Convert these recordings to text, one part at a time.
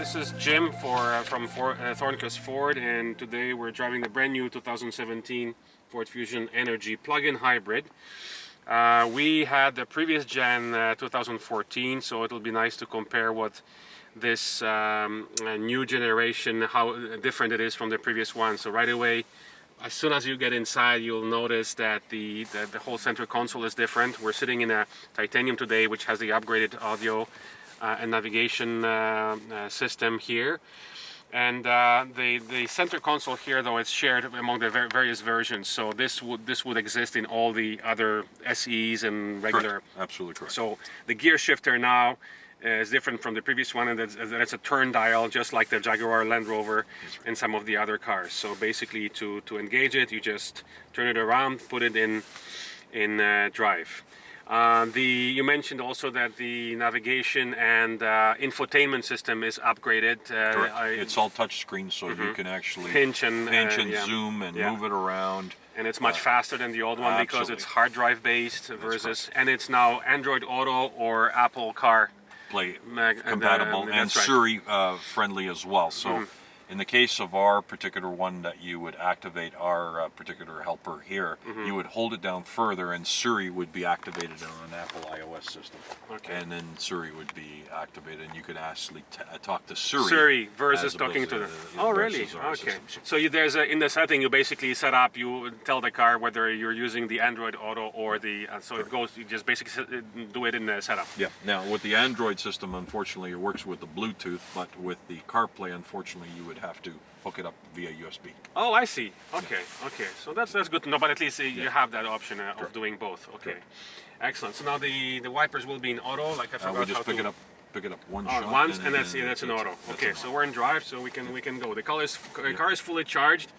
This is Jim from Thorncrest Ford, and today we're driving the brand new 2017 Ford Fusion Energi plug-in hybrid. We had the previous gen 2014, so it'll be nice to compare what this new generation, how different it is from the previous one. So right away, as soon as you get inside, you'll notice that the whole center console is different. We're sitting in a titanium today, which has the upgraded audio and navigation system here. And the center console here, though, it's shared among the various versions. So this would exist in all the other SEs and regular. Correct. Absolutely correct. So the gear shifter now is different from the previous one, and it's a turn dial, just like the Jaguar Land Rover and some of the other cars. So basically, to engage it, you just turn it around, put it in drive. You mentioned also that the navigation and infotainment system is upgraded. It's all touch screen, so you can actually pinch and zoom and move it around. And it's much faster than the old one because it's hard drive based versus, and it's now Android Auto or Apple Car compatible and Siri friendly as well. So in the case of our particular one that you would activate our particular helper here, you would hold it down further and Siri would be activated on an Apple iOS system. Okay. And then Siri would be activated and you could actually talk to Siri versus talking to them. Oh, really? Okay. So there's in the setting you basically set up, you tell the car whether you're using the Android Auto or the, so it goes, you just basically do it in the setup. Yeah. Now with the Android system, unfortunately it works with the Bluetooth, but with the CarPlay, unfortunately you would have to hook it up via USB. Oh, I see. Okay, okay. So that's good to know, but at least you have that option of doing both. Okay, excellent. So now the wipers will be in auto, like I forgot we just how pick to... it up one shot. Once, and that's an auto. Okay, so we're in drive, so we can go. The car is fully charged,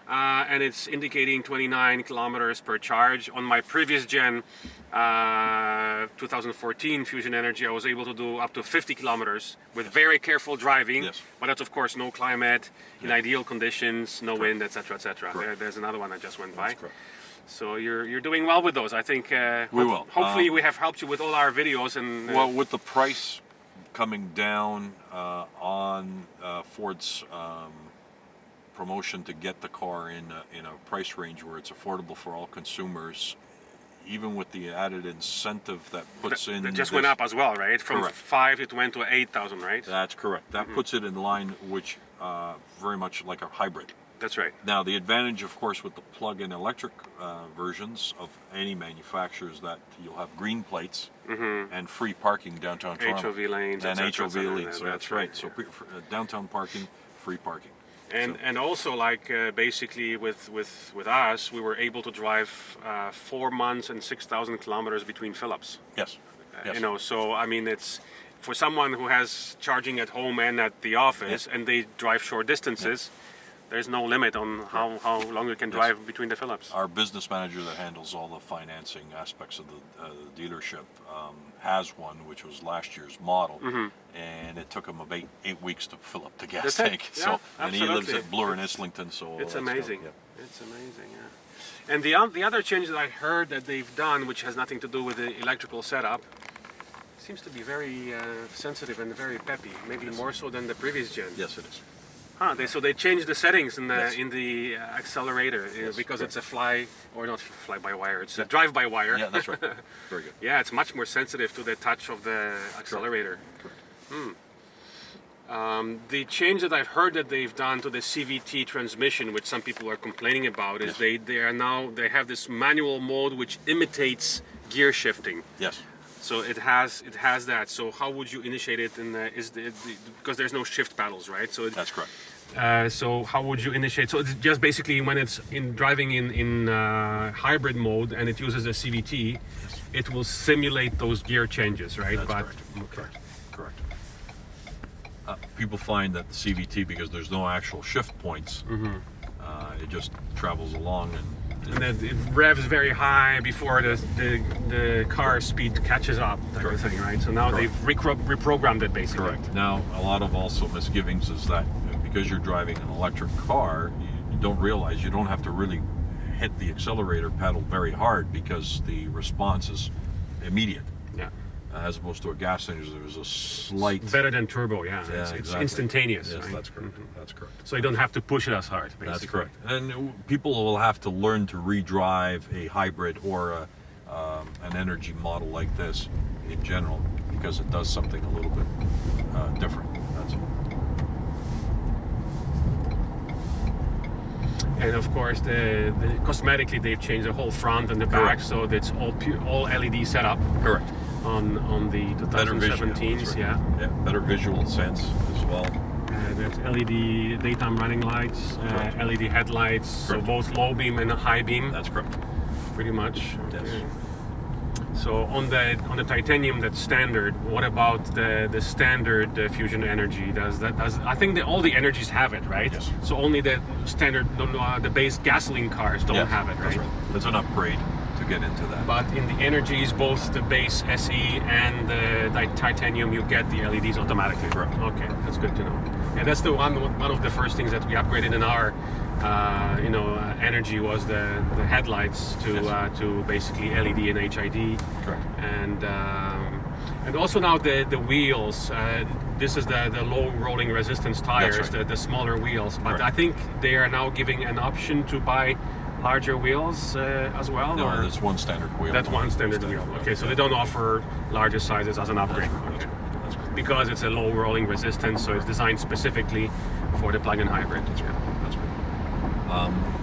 and it's indicating 29 kilometers per charge. On my previous gen 2014 Fusion Energi, I was able to do up to 50 kilometers with very careful driving. Yes. But that's of course no climate, in ideal conditions, no wind, etc., etc. There's another one I just went by. So you're doing well with those. I think we will. Hopefully we have helped you with all our videos and. Well, with the price coming down on Ford's promotion to get the car in a price range where it's affordable for all consumers, even with the added incentive that puts in. It just went up as well, right? From 5 it went to 8,000, right? That's correct. That puts it in line, which very much like a hybrid. That's right. Now the advantage, of course, with the plug-in electric versions of any manufacturers that you'll have green plates and free parking downtown Toronto. HOV lanes, and HOV lanes. So that's right. So downtown parking, free parking. And also, like basically with us, we were able to drive 4 months and 6,000 kilometers between fill-ups. Yes. You know, so I mean, it's for someone who has charging at home and at the office, and they drive short distances. There's no limit on how long you can drive between the fill-ups. Our business manager that handles all the financing aspects of the dealership has one, which was last year's model, and it took him about 8 weeks to fill up the gas tank. Yeah, so, and he lives at Bloor in Islington, so it's amazing. It's amazing. Yeah. And the other change that I heard that they've done, which has nothing to do with the electrical setup, seems to be very sensitive and very peppy. Maybe more so than the previous gen. Yes, it is. So they changed the settings in the accelerator because it's a not fly-by-wire, it's a drive-by-wire. Yeah, that's right. Very good. Yeah, it's much more sensitive to the touch of the accelerator. The change that I've heard that they've done to the CVT transmission, which some people are complaining about, is they have this manual mode which imitates gear shifting. Yes. So it has that. So how would you initiate it? Because there's no shift paddles, right? So that's correct. So how would you initiate? So it's just basically when it's driving in hybrid mode and it uses a CVT, it will simulate those gear changes, right? That's correct. Correct. People find that the CVT, because there's no actual shift points, it just travels along and then it revs very high before the car speed catches up, type of thing, right? So now they've reprogrammed it basically. Correct. Now, a lot of also misgivings is that because you're driving an electric car, you don't realize you don't have to really hit the accelerator pedal very hard because the response is immediate. Yeah. as opposed to a gas engine, there's a slight... Better than turbo, yeah. Yeah, It's exactly. instantaneous. Yes, right? that's correct. That's correct. So you don't have to push it as hard, basically. That's correct. And people will have to learn to redrive a hybrid or an Energi model like this in general, because it does something a little bit different. That's all. And of course, the cosmetically they've changed the whole front and the back, so it's all LED setup. Correct. On the 2017s, right. yeah. Yeah, better visual sense as well. There's LED daytime running lights, LED headlights, so both low beam and high beam. That's correct. Pretty much. Yes. Okay. So on the titanium, that's standard. What about the standard Fusion Energi? I think all the Energies have it, right? Yes. So only the standard, the base gasoline cars don't have it, right? That's right. That's an upgrade to get into that. But in the Energies, both the base SE and the titanium, you get the LEDs automatically. Correct. Okay, that's good to know. And that's the one of the first things that we upgraded in our Energi was the headlights to basically LED and HID. Correct. And also now the wheels. This is the low rolling resistance tires, That's right. the smaller wheels. But Right. I think they are now giving an option to buy larger wheels as well. No, or? that's one standard wheel. That's one standard wheel. Okay, so they don't offer larger sizes as an upgrade. Okay. That's correct. Because it's a low rolling resistance, so it's designed specifically for the plug-in hybrid. That's right. That's right.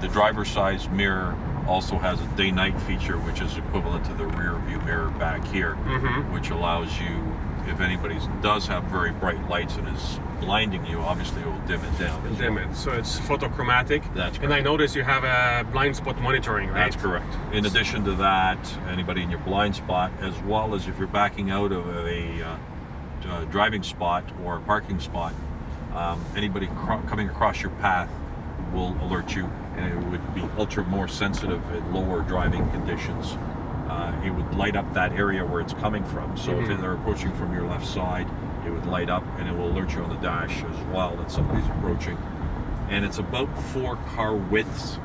The driver's side mirror also has a day-night feature, which is equivalent to the rear view mirror back here, which allows you, if anybody does have very bright lights and is blinding you, obviously it will dim it down. as Dim well. it. So it's photochromatic. That's And I correct. notice you have a blind spot monitoring, right? That's correct. In addition to that, anybody in your blind spot, as well as if you're backing out of a driving spot or a parking spot, anybody coming across your path will alert you, and it would be ultra more sensitive in lower driving conditions. It would light up that area where it's coming from. So if they're approaching from your left side, it would light up and it will alert you on the dash as well that somebody's approaching. And it's about 4 car widths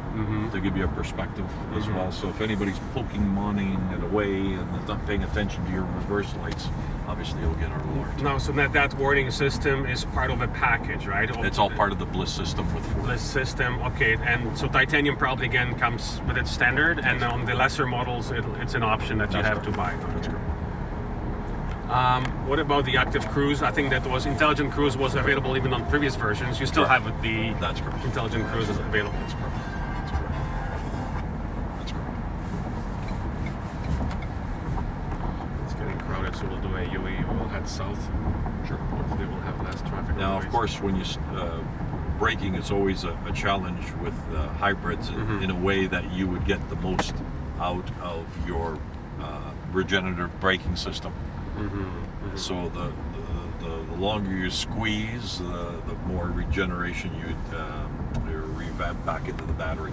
to give you a perspective as well. So if anybody's poking, moning it away and not paying attention to your reverse lights, obviously you'll get an alert. No, so that warning system is part of a package, right? It's all part of the Bliss system with Ford. Bliss system, okay. And so titanium probably again comes with its standard, and on the lesser models, it's an option that you have to buy. That's correct. What about the active cruise? I think that was intelligent cruise was available even on previous versions. You still Correct. have the That's correct. intelligent cruise is available. That's correct. That's correct. That's correct. It's getting crowded, so we'll do a UE. We'll head south. Sure. Hopefully, we'll have less traffic. Now, noise. of course, when you braking is always a challenge with hybrids in a way that you would get the most out of your regenerative braking system. So the longer you squeeze, the more regeneration you'd revamp back into the battery.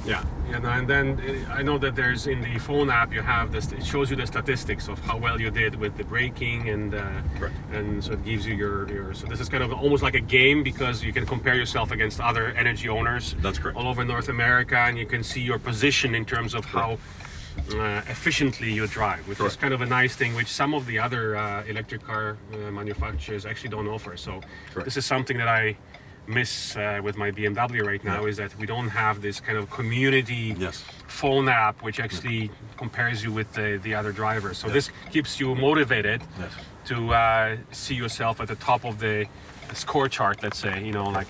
Yeah, and then I know that there's in the phone app you have this. It shows you the statistics of how well you did with the braking, and so it gives you your. So this is kind of almost like a game, because you can compare yourself against other Energi owners. That's correct. All over North America, and you can see your position in terms of how efficiently you drive, which is kind of a nice thing, which some of the other electric car manufacturers actually don't offer. So this is something that I miss with my BMW right now, is that we don't have this kind of community phone app which actually compares you with the other drivers. So this keeps you motivated to see yourself at the top of the score chart, let's say, like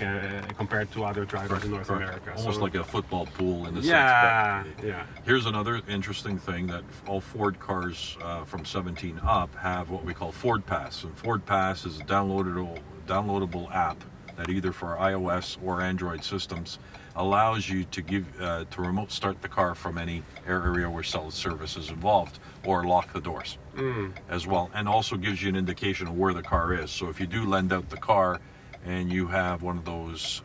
compared to other drivers in North America. Almost like a football pool in the sense. Yeah. Here's another interesting thing, that all Ford cars from 17 up have what we call Ford Pass. And Ford Pass is a downloadable app that either for iOS or Android systems allows you to to remote start the car from any area where cell service is involved, or lock the doors as well, and also gives you an indication of where the car is. So if you do lend out the car and you have one of those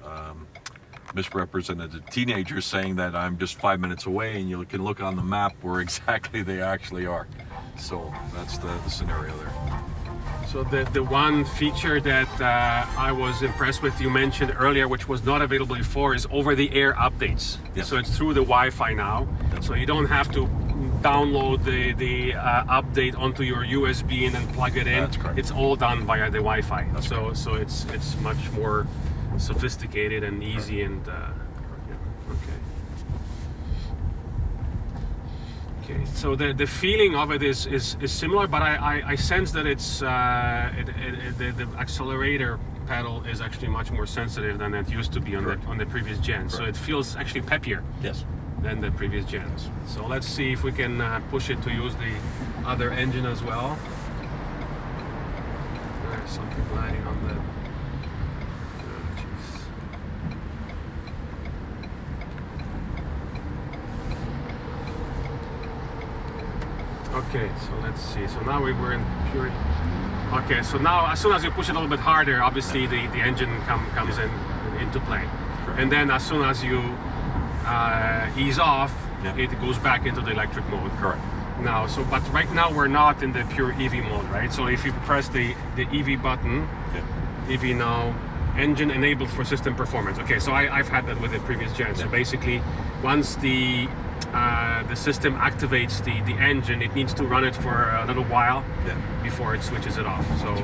misrepresented teenagers saying that I'm just 5 minutes away, and you can look on the map where exactly they actually are. So that's the scenario there. So the one feature that I was impressed with, you mentioned earlier, which was not available before, is over-the-air updates. Yes. So it's through the Wi-Fi now. So you don't have to download the update onto your USB and then plug it in. That's correct. It's all done via the Wi-Fi. So it's much more sophisticated and easy and okay. So the feeling of it is similar, but I sense that it's the accelerator pedal is actually much more sensitive than it used to be on the previous gen. Correct. So it feels actually peppier. Yes. Than the previous gens. So let's see if we can push it to use the other engine as well. There's something gliding on the. Okay, so let's see. So now we're in pure. Okay, so now as soon as you push it a little bit harder, obviously the engine comes into play. Correct. And then as soon as you ease off, it goes back into the electric mode. Correct. Now, but right now we're not in the pure EV mode, right? So if you press the EV button, EV now, engine enabled for system performance. Okay, so I've had that with the previous gen. So basically, once the system activates the engine, it needs to run it for a little while before it switches it off. So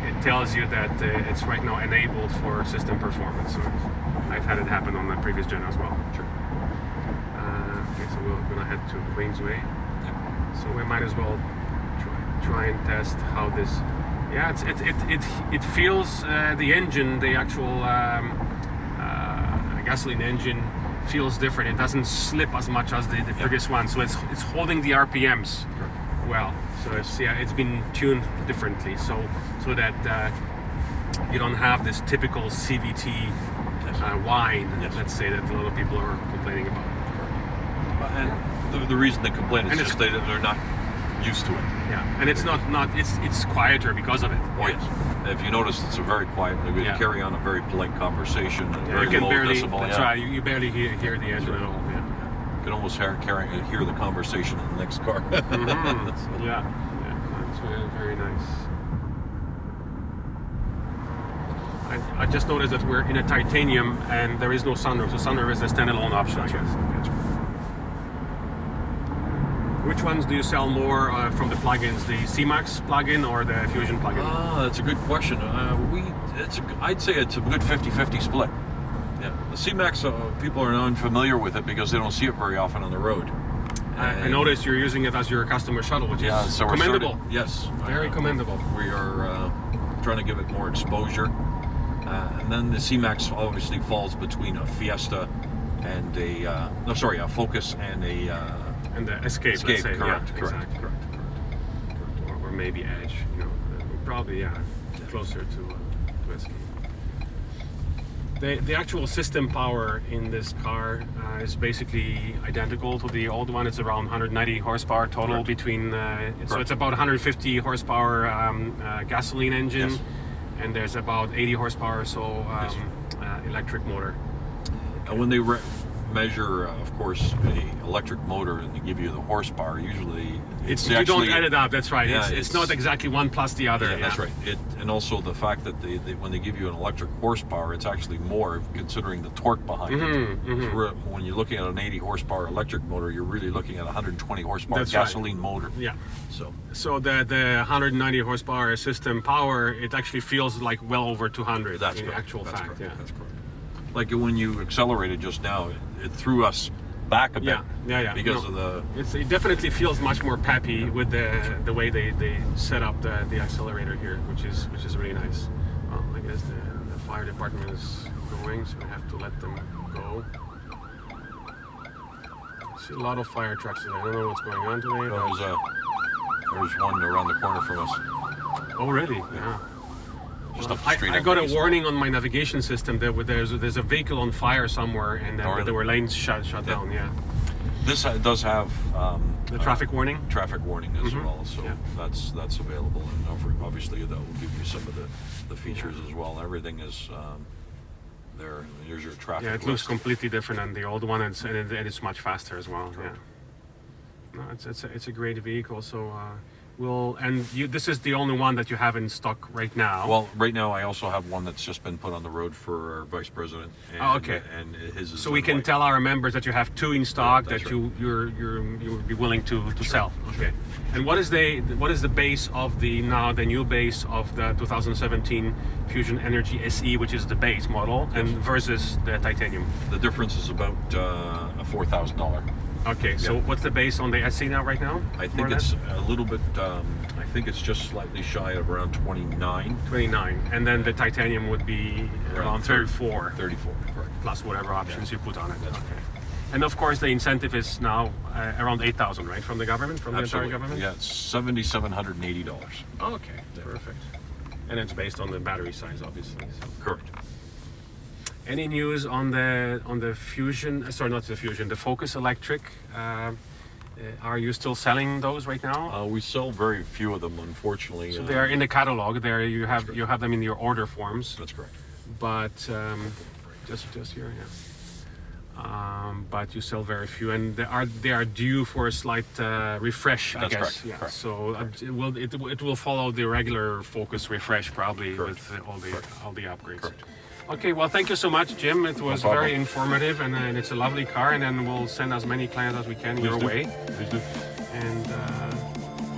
it tells you that it's right now enabled for system performance. So I've had it happen on the previous gen as well. Sure. Okay, so we're gonna head to Queensway. So we might as well try and test how this. Yeah, it feels the engine, the actual gasoline engine feels different. It doesn't slip as much as the previous one. So it's holding the RPMs well. So it's been tuned differently. So that you don't have this typical CVT whine, let's say, that a lot of people are complaining about. And the reason they complain is just they're not used to it. Yeah, and it's it's quieter because of it. Oh yes. If you notice, it's a very quiet. They carry on a very polite conversation, a very low decibel. That's right. You barely hear the engine at all. Yeah. You can almost hear the conversation in the next car. Mm-hmm. Yeah, that's very nice. I just noticed that we're in a titanium and there is no sunroof. So sunroof is a standalone option, I guess. Okay. Which ones do you sell more from the plugins? The C-Max plugin or the Fusion plugin? That's a good question. I'd say it's a good 50-50 split. Yeah, the C-Max, people are unfamiliar with it because they don't see it very often on the road. I noticed you're using it as your customer shuttle, which is commendable. Yes. Very commendable. We are trying to give it more exposure. And then the C-Max obviously falls between a Fiesta and a Focus and and the Escape, let's say. Correct. Exactly. Or maybe Edge, probably closer to Escape. The actual system power in this car is basically identical to the old one. It's around 190 horsepower total between. So it's about 150 horsepower gasoline engine, and there's about 80 horsepower or so electric motor. And when they measure, of course, a electric motor and they give you the horsepower, usually you don't add it up. That's right. Yeah, it's not exactly one plus the other. Yeah, that's right. And also the fact that they when they give you an electric horsepower, it's actually more considering the torque behind it. Mm-hmm. When you're looking at an 80 horsepower electric motor, you're really looking at a 120 horsepower gasoline motor. Yeah. So the 190 horsepower system power, it actually feels like well over 200. That's in correct. actual That's fact. correct. Yeah. That's correct. Like when you accelerated just now, it threw us back a bit. Yeah. Because of the. It definitely feels much more peppy with the way they set up the accelerator here, which is really nice. Well, I guess the fire department is going, so we have to let them go. I see a lot of fire trucks today. I don't know what's going on today. There's one around the corner from us. Oh, really? Yeah. Just up the street. I got a warning on my navigation system that there's a vehicle on fire somewhere, and there were lanes shut down. Yeah. This does have the traffic warning. Traffic warning as well, so that's available, and obviously that will give you some of the features as well. Everything is there. Here's your traffic. Yeah, it looks completely different than the old one, and it's much faster as well. Correct. Yeah. No, it's a great vehicle. So This is the only one that you have in stock right now. Well, right now I also have one that's just been put on the road for our vice president. And, okay. And his is so we can tell our members that you have 2 in stock that right. you would be willing to sell. Okay. Sure. And what is the base of the new base of the 2017 Fusion Energy SE, which is the base model, and versus the titanium? The difference is about $4,000. Okay, so what's the base on the SE now right now? I think it's a little bit, I think it's just slightly shy of around 29. 29, and then the titanium would be around 34. 34, correct. Plus whatever options you put on it. Okay. And of course the incentive is now around 8,000, right, from the government, from Absolutely. the entire government? Yeah, it's $7,780. Okay, perfect. And it's based on the battery size, obviously. So. Correct. Any news on the Fusion? Sorry, not the Fusion. The Focus Electric. Are you still selling those right now? We sell very few of them, unfortunately. So they are in the catalog. There you have them in your order forms. That's correct. But just here, yeah. But you sell very few, and they are due for a slight refresh, I That's guess. correct. Yeah. Correct. So it will follow the regular Focus refresh probably Correct. with all the upgrades. Correct. Okay, well, thank you so much, Jim. It was problem. very informative, and it's a lovely car, and then we'll send as many clients as we can your way. Please do. And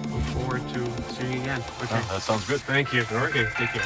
look forward to seeing you again. Okay. That sounds good. Thank you. Okay, take care.